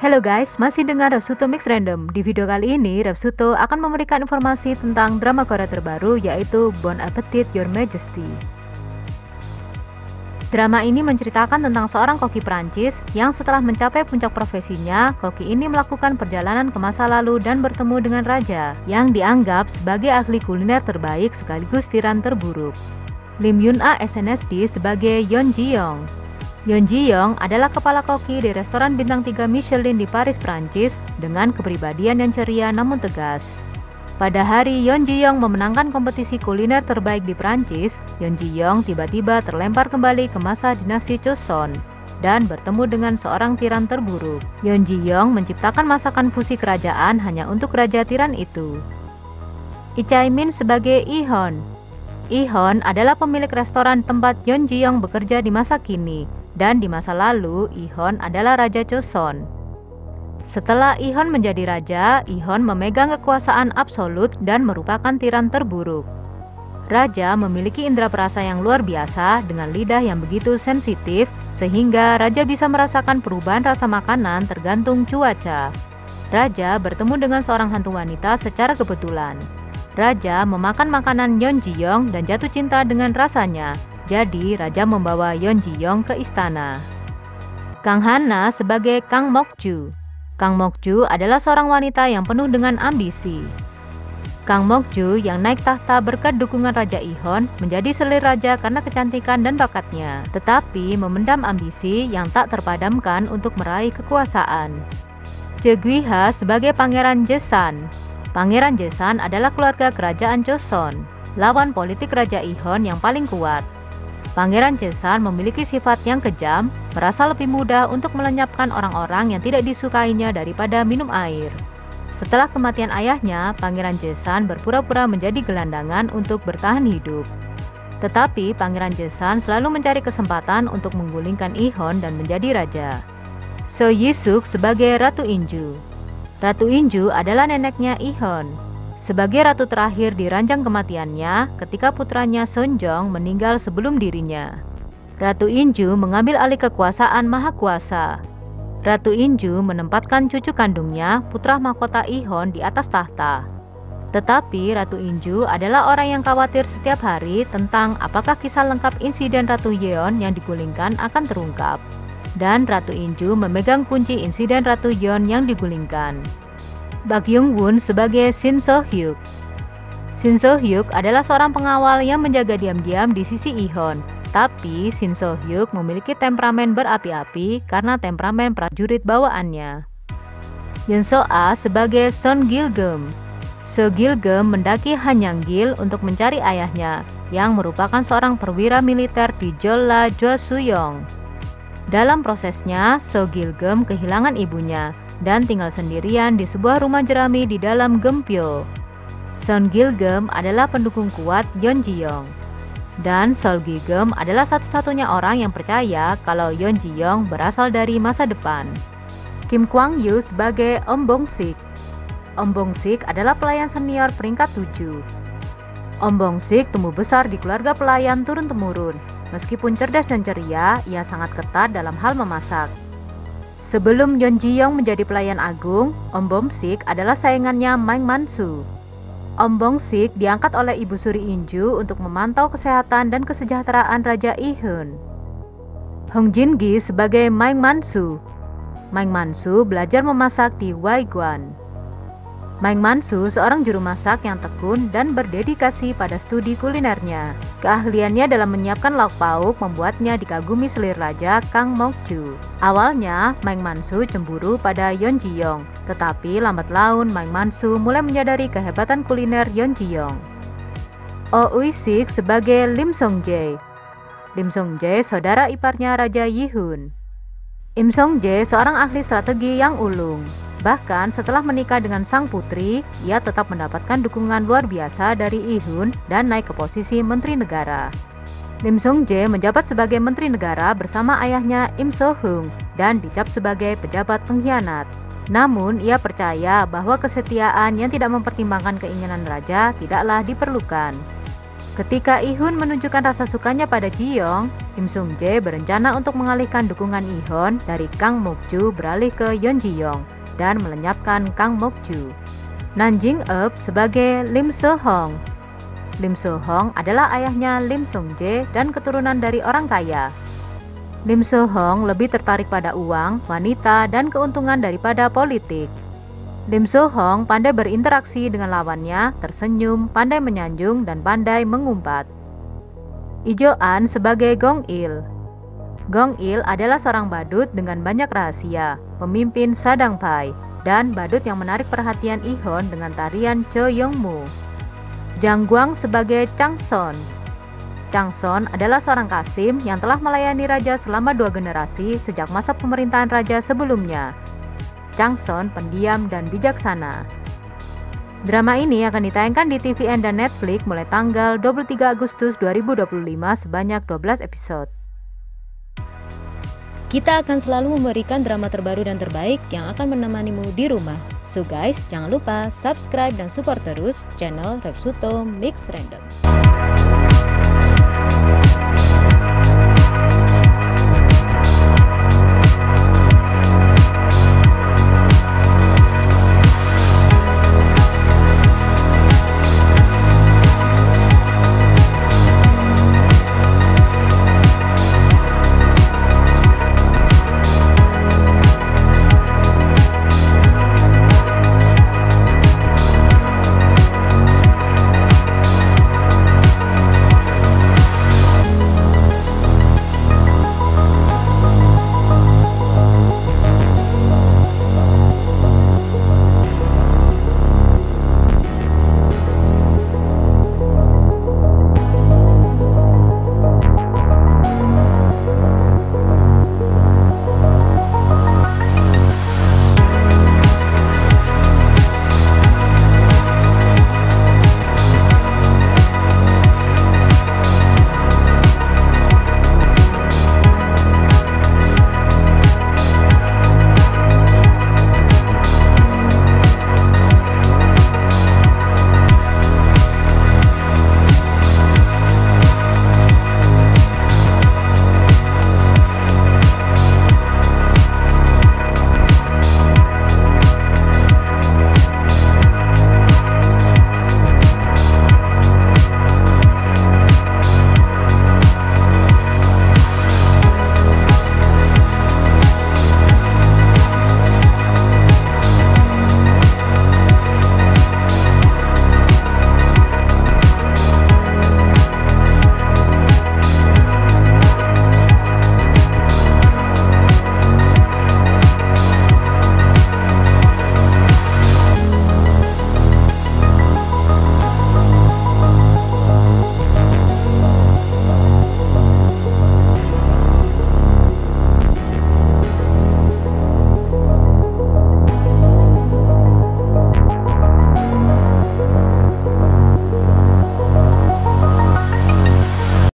Halo guys, masih dengan Rapsuto Mix Random. Di video kali ini, Rapsuto akan memberikan informasi tentang drama Korea terbaru yaitu Bon Appetit Your Majesty. Drama ini menceritakan tentang seorang koki Prancis yang setelah mencapai puncak profesinya, koki ini melakukan perjalanan ke masa lalu dan bertemu dengan raja yang dianggap sebagai ahli kuliner terbaik sekaligus tiran terburuk. Lim Yun-a SNSD sebagai Yeon Ji-young. Yeon Ji-young adalah kepala koki di restoran bintang 3 Michelin di Paris, Prancis dengan kepribadian yang ceria namun tegas. Pada hari Yeon Ji-young memenangkan kompetisi kuliner terbaik di Prancis, Yeon Ji-young tiba-tiba terlempar kembali ke masa dinasti Joseon dan bertemu dengan seorang tiran terburuk. Yeon Ji-young menciptakan masakan fusi kerajaan hanya untuk raja tiran itu. Lee Chae-min sebagai Ihon. Ihon adalah pemilik restoran tempat Yeon Ji-young bekerja di masa kini. Dan di masa lalu, Ihon adalah Raja Joseon. Setelah Ihon menjadi raja, Ihon memegang kekuasaan absolut dan merupakan tiran terburuk. Raja memiliki indera perasa yang luar biasa dengan lidah yang begitu sensitif, sehingga raja bisa merasakan perubahan rasa makanan tergantung cuaca. Raja bertemu dengan seorang hantu wanita secara kebetulan. Raja memakan makanan Yeon Ji-young dan jatuh cinta dengan rasanya. Jadi, raja membawa Yeon Ji-young ke istana. Kang Han-na sebagai Kang Mok-ju. Kang Mok-ju adalah seorang wanita yang penuh dengan ambisi. Kang Mok-ju yang naik tahta berkat dukungan Raja Ihon menjadi selir raja karena kecantikan dan bakatnya, tetapi memendam ambisi yang tak terpadamkan untuk meraih kekuasaan. Je Gui-ha sebagai Pangeran Jesan. Pangeran Jesan adalah keluarga kerajaan Joseon, lawan politik Raja Ihon yang paling kuat. Pangeran Jesan memiliki sifat yang kejam, merasa lebih mudah untuk melenyapkan orang-orang yang tidak disukainya daripada minum air. Setelah kematian ayahnya, Pangeran Jesan berpura-pura menjadi gelandangan untuk bertahan hidup. Tetapi Pangeran Jesan selalu mencari kesempatan untuk menggulingkan Ihon dan menjadi raja. So Yi-suk sebagai Ratu Inju. Ratu Inju adalah neneknya Ihon. Sebagai ratu terakhir di ranjang kematiannya ketika putranya Seonjong meninggal sebelum dirinya. Ratu Inju mengambil alih kekuasaan Maha Kuasa. Ratu Inju menempatkan cucu kandungnya, putra mahkota Ihon di atas tahta. Tetapi Ratu Inju adalah orang yang khawatir setiap hari tentang apakah kisah lengkap insiden Ratu Yeon yang digulingkan akan terungkap. Dan Ratu Inju memegang kunci insiden Ratu Yeon yang digulingkan. Bak Young-won sebagai Shin So-hyuk. Shin So-hyuk adalah seorang pengawal yang menjaga diam-diam di sisi Ihon. Tapi Shin So-hyuk memiliki temperamen berapi-api karena temperamen prajurit bawaannya. Yeon So-a sebagai Son Gil-geum. So Gil-geum mendaki Hanyang-gil untuk mencari ayahnya, yang merupakan seorang perwira militer di Jolla Joseon. Dalam prosesnya, So Gil-geum kehilangan ibunya dan tinggal sendirian di sebuah rumah jerami di dalam Gyeongpyo. Son Gil-geum adalah pendukung kuat Yeon Ji-young. Dan Sol Gi-geum adalah satu-satunya orang yang percaya kalau Yeon Ji-young berasal dari masa depan. Kim Kwang-yu sebagai Om Bong-sik. Om Bong-sik adalah pelayan senior peringkat 7. Om Bong-sik tumbuh besar di keluarga pelayan turun-temurun. Meskipun cerdas dan ceria, ia sangat ketat dalam hal memasak. Sebelum Yeon Ji-young menjadi pelayan agung, Om Bong-sik adalah saingannya Maeng Man-soo. Om Bong-sik diangkat oleh Ibu Suri Inju untuk memantau kesehatan dan kesejahteraan Raja Ihun. Hong Jin-gi sebagai Maeng Man-soo. Maeng Man-soo belajar memasak di Waigwan. Maeng Man-soo seorang juru masak yang tekun dan berdedikasi pada studi kulinernya. Keahliannya dalam menyiapkan lauk pauk membuatnya dikagumi selir raja Kang Mok-ju. Awalnya, Maeng Man-soo cemburu pada Yeon Ji-young, tetapi lambat laun Maeng Man-soo mulai menyadari kehebatan kuliner Yeon Ji-young. Oh Ui-sik sebagai Lim Song-jae. Lim Song-jae saudara iparnya Raja Yi-hun. Im Song-jae seorang ahli strategi yang ulung. Bahkan setelah menikah dengan sang putri, ia tetap mendapatkan dukungan luar biasa dari Ihun dan naik ke posisi Menteri Negara. Lim Song-jae menjabat sebagai Menteri Negara bersama ayahnya Im So-hung dan dicap sebagai pejabat pengkhianat. Namun, ia percaya bahwa kesetiaan yang tidak mempertimbangkan keinginan raja tidaklah diperlukan. Ketika Ihun menunjukkan rasa sukanya pada Ji-young, Lim Sung-jae berencana untuk mengalihkan dukungan Lee-hun dari Kang Mok-ju beralih ke Yeon Ji-young dan melenyapkan Kang Mok-ju. Nan Jing-eub sebagai Lim Se-hong. Lim Se-hong adalah ayahnya Lim Sung-jae dan keturunan dari orang kaya. Lim Se-hong lebih tertarik pada uang, wanita, dan keuntungan daripada politik. Lim Se-hong pandai berinteraksi dengan lawannya, tersenyum, pandai menyanjung, dan pandai mengumpat. Lee Jo-an sebagai Gong-il. Gong-il adalah seorang badut dengan banyak rahasia, pemimpin Sadangpai, dan badut yang menarik perhatian Lee-hun dengan tarian Cho Young-mu. Jang Gwang sebagai Chang-son. Chang-son adalah seorang kasim yang telah melayani raja selama 2 generasi sejak masa pemerintahan raja sebelumnya. Chang-son pendiam dan bijaksana. Drama ini akan ditayangkan di TVN dan Netflix mulai tanggal 23 Agustus 2025 sebanyak 12 episode. Kita akan selalu memberikan drama terbaru dan terbaik yang akan menemanimu di rumah. So guys, jangan lupa subscribe dan support terus channel Repsuto Mix Random.